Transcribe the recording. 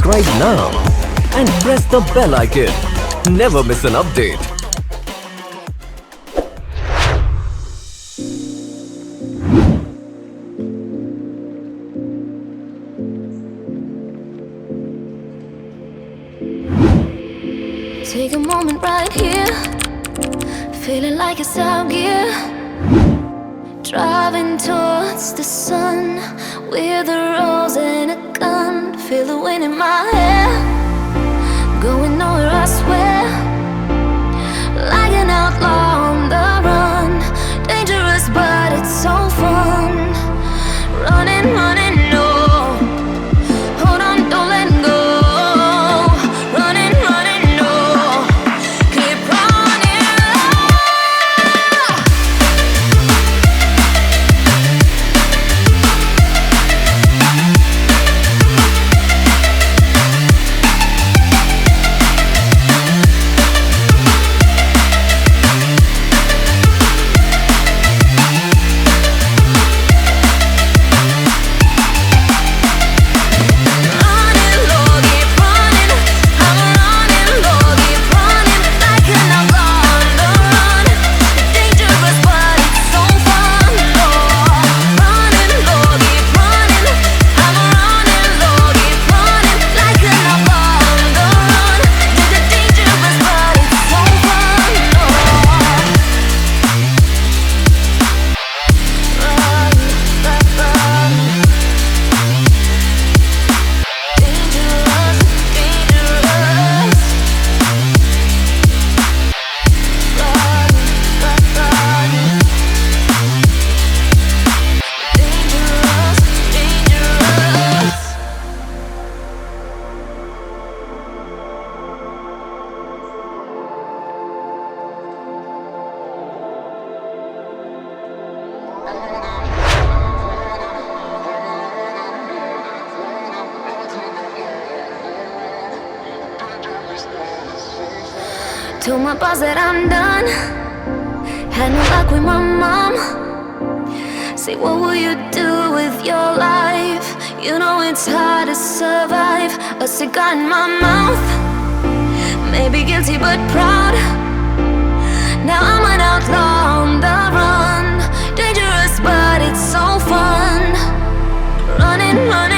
subscribe now and press the bell icon. Never miss an update. Take a moment right here, feeling like it's out gear. Driving towards the sun with a rose and a gun. Feel the wind in my hair, going nowhere I swear. Like an outlaw on the run, dangerous but it's so fun. Running, running, no, hold on, don't let go. Running, running, no, keep running. Told my boss that I'm done. Had no luck with my mom. Say, what will you do with your life? You know it's hard to survive. A cigar in my mouth, maybe guilty but proud. Now I'm an outlaw on the run, dangerous but it's so fun. Running, running.